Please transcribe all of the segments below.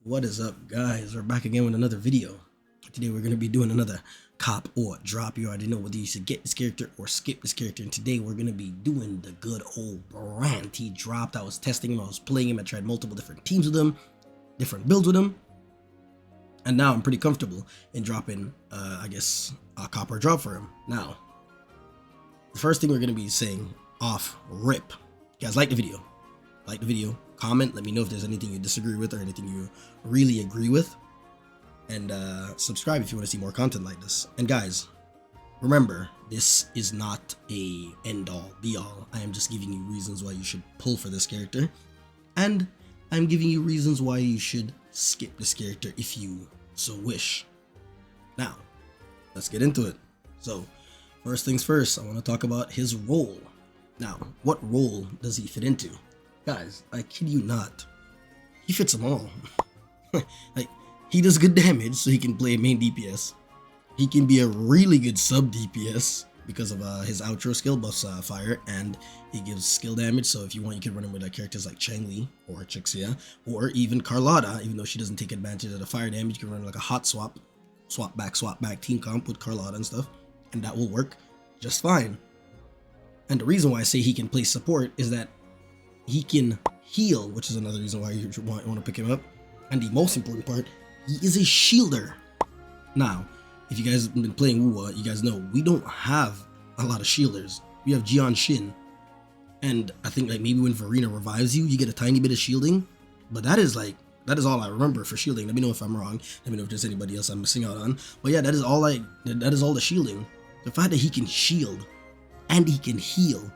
What is up, guys? We're back again with another video. Today we're going to be doing another cop or drop. You already know whether you should get this character or skip this character, and today we're going to be doing the good old Brant. He dropped. I was testing him, I was playing him, I tried multiple different teams with him, different builds with him, and now I'm pretty comfortable in dropping I guess a cop or drop for him. Now the first thing we're going to be saying off rip, you guys, like the video, comment, let me know if there's anything you disagree with or anything you really agree with, and subscribe if you want to see more content like this. And guys, remember, this is not a end all be all. I am just giving you reasons why you should pull for this character, and I'm giving you reasons why you should skip this character if you so wish. Now let's get into it. So first things first, I want to talk about his role. Now, what role does he fit into? Guys, I kid you not, he fits them all. Like, he does good damage, so he can play main DPS. He can be a really good sub DPS because of his outro skill buffs fire, and he gives skill damage. So if you want, you can run him with characters like Changli or Chixia, or even Carlotta. Even though she doesn't take advantage of the fire damage, you can run like a hot swap back team comp with Carlotta and stuff, and that will work just fine. And the reason why I say he can play support is that he can heal, which is another reason why you want to pick him up. And the most important part, he is a shielder. Now, if you guys have been playing Wuwa, you guys know we don't have a lot of shielders. We have Jian Shin, and I think like maybe when Verena revives you, you get a tiny bit of shielding, but that is all I remember for shielding. Let me know if I'm wrong. Let me know if there's anybody else I'm missing out on. But yeah, that is all the shielding. The fact that he can shield and he can heal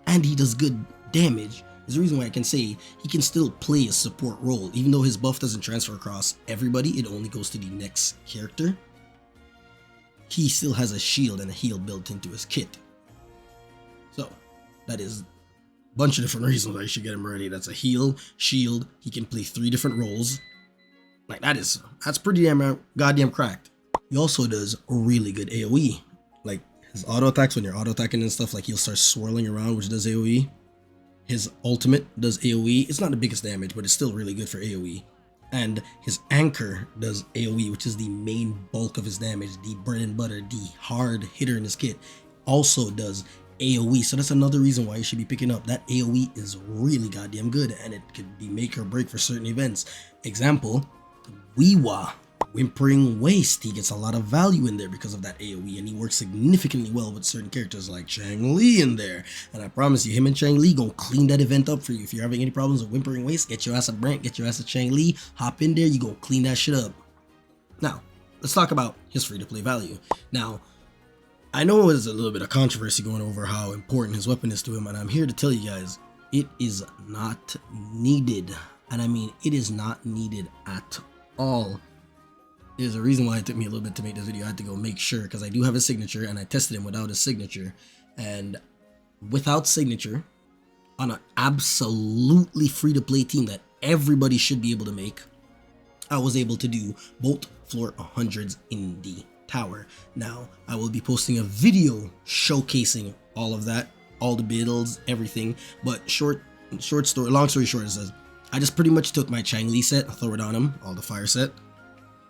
and he does good damage is the reason why I can say he can still play a support role. Even though his buff doesn't transfer across everybody, it only goes to the next character, he still has a shield and a heal built into his kit. So that is a bunch of different reasons why you should get him ready. That's a heal, shield, he can play 3 different roles. Like, that's pretty damn goddamn cracked. He also does really good AoE. Like, his auto attacks, when you're auto attacking and stuff, like he'll start swirling around, which does AoE. His ultimate does AoE. It's not the biggest damage, but it's still really good for AoE. And his anchor does AoE, which is the main bulk of his damage. The bread and butter, the hard hitter in his kit, also does AoE. So that's another reason why you should be picking up. That AoE is really goddamn good, and it could be make or break for certain events. Example, Wiwa, Whimpering Waste. He gets a lot of value in there because of that AoE, and he works significantly well with certain characters like Changli in there. And I promise you, him and Changli gonna clean that event up for you. If you're having any problems with Whimpering Waste, get your ass at Brant, get your ass at Changli, hop in there, you gonna clean that shit up. Now, let's talk about his free-to-play value. Now, I know there's a little bit of controversy going over how important his weapon is to him, and I'm here to tell you guys, it is not needed. And I mean, it is not needed at all. There's a reason why it took me a little bit to make this video. I had to go make sure, because I do have a signature, and I tested him without his signature. And without signature, on an absolutely free-to-play team that everybody should be able to make, I was able to do both floor 100s in the tower. Now, I will be posting a video showcasing all of that, all the builds, everything. But long story short, it says, I just pretty much took my Changli set, I throw it on him, all the fire set.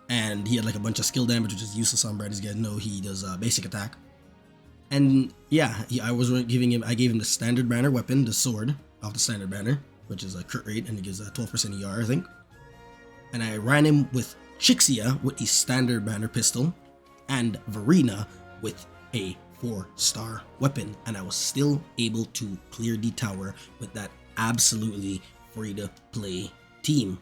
And he had like a bunch of skill damage, which is useless on Brant. You guys know he does basic attack. And yeah, I gave him the standard banner weapon, the sword off the standard banner, which is a crit rate, and it gives a 12% ER, I think. And I ran him with Chixia with a standard banner pistol, and Verena with a 4-star weapon, and I was still able to clear the tower with that absolutely free to play team.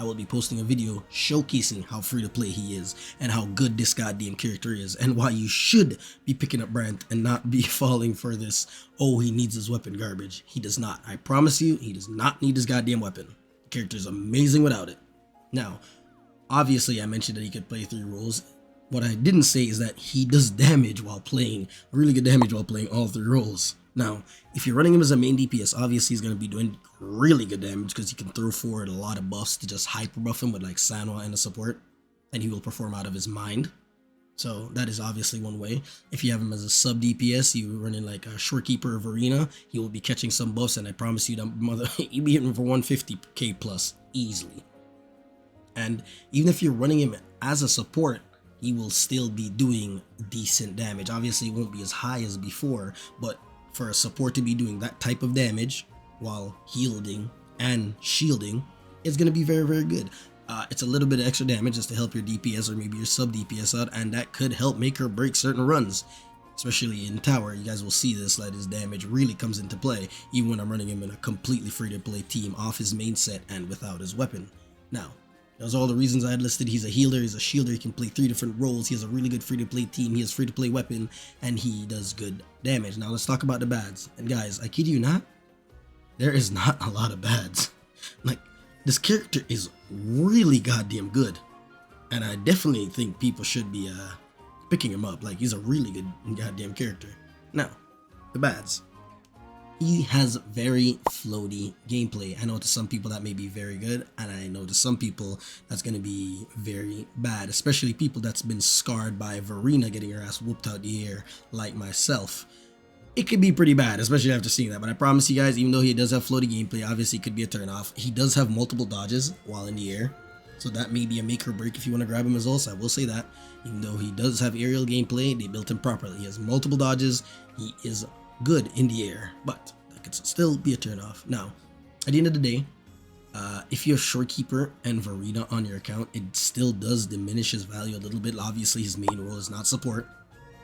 I will be posting a video showcasing how free to play he is and how good this goddamn character is, and why you should be picking up Brant and not be falling for this, oh, he needs his weapon garbage. He does not. I promise you, he does not need his goddamn weapon. The character is amazing without it. Now, obviously I mentioned that he could play 3 roles. What I didn't say is that he does damage while playing, really good damage while playing all 3 roles. Now, if you're running him as a main DPS, obviously he's going to be doing really good damage because he can throw forward a lot of buffs to just hyper buff him with like Sanwa and a support, and he will perform out of his mind. So that is obviously one way. If you have him as a sub DPS, you run in like a Shorekeeper of Arena, he will be catching some buffs, and I promise you that mother, he'll be hitting for 150k plus easily. And even if you're running him as a support, he will still be doing decent damage. Obviously it won't be as high as before, but for a support to be doing that type of damage while healing and shielding, it's going to be very, very good. It's a little bit of extra damage just to help your DPS or maybe your sub DPS out, and that could help make or break certain runs, especially in tower. You guys will see this, that his damage really comes into play even when I'm running him in a completely free to play team off his main set and without his weapon. Now, those are all the reasons I had listed. He's a healer, he's a shielder, he can play 3 different roles, he has a really good free to play team, he has free to play weapon, and he does good damage. Now let's talk about the bads. And guys, I kid you not, there is not a lot of bads. Like, this character is really goddamn good, and I definitely think people should be picking him up. Like, he's a really good goddamn character. Now, the bads. He has very floaty gameplay. I know to some people that may be very good, and I know to some people that's going to be very bad, especially people that's been scarred by Verena getting her ass whooped out the air like myself. It could be pretty bad, especially after seeing that, but I promise you guys, even though he does have floaty gameplay, obviously it could be a turnoff. He does have multiple dodges while in the air, so that may be a make or break if you want to grab him as well, so I will say that. Even though he does have aerial gameplay, they built him properly. He has multiple dodges, he is good in the air, but that could still be a turnoff. Now, at the end of the day, if you have Shorekeeper and Verena on your account, it still does diminish his value a little bit. Obviously, his main role is not support,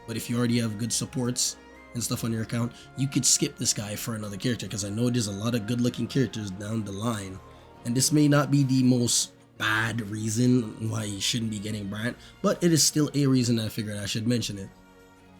but if you already have good supports and stuff on your account, you could skip this guy for another character, because I know there's a lot of good looking characters down the line, and this may not be the most bad reason why you shouldn't be getting Brant, but it is still a reason I figured I should mention it.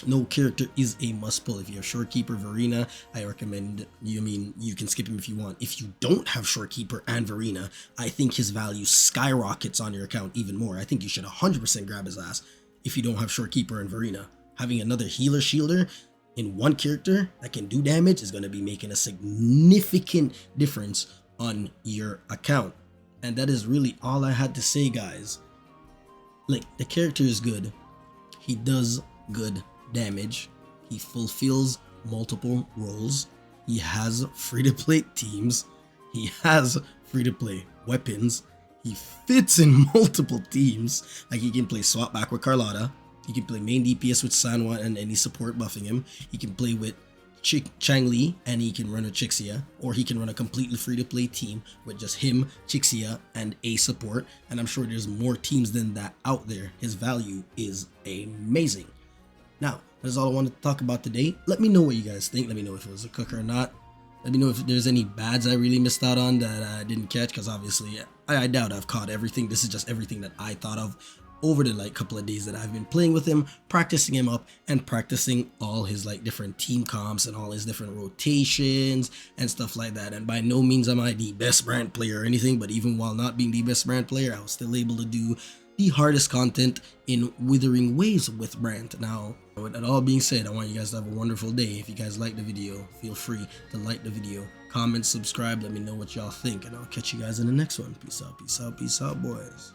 No character is a must pull. If you have Shorekeeper, Verena, I recommend you can skip him if you want. If you don't have Shorekeeper and Verena, I think his value skyrockets on your account even more. I think you should 100% grab his ass if you don't have Shorekeeper and Verena. Having another healer shielder in one character that can do damage is going to be making a significant difference on your account. And that is really all I had to say, guys. Like, the character is good, he does good damage, he fulfills multiple roles, he has free to play teams, he has free to play weapons, he fits in multiple teams. Like, he can play swap back with Carlotta, he can play main DPS with Sanwa and any support buffing him. He can play with Changli and he can run a Chixia, or he can run a completely free-to-play team with just him, Chixia, and a support. And I'm sure there's more teams than that out there. His value is amazing. Now, that's all I wanted to talk about today. Let me know what you guys think. Let me know if it was a cooker or not. Let me know if there's any bads I really missed out on that I didn't catch, because obviously I doubt I've caught everything. This is just everything that I thought of over the couple of days that I've been playing with him, practicing him up and practicing all his different team comps and all his different rotations and stuff like that. And by no means am I the best Brant player or anything, but even while not being the best Brant player, I was still able to do the hardest content in Wuthering Waves with Brant. Now, with that all being said, I want you guys to have a wonderful day. If you guys like the video, feel free to like the video, comment, subscribe, let me know what y'all think, and I'll catch you guys in the next one. Peace out, boys.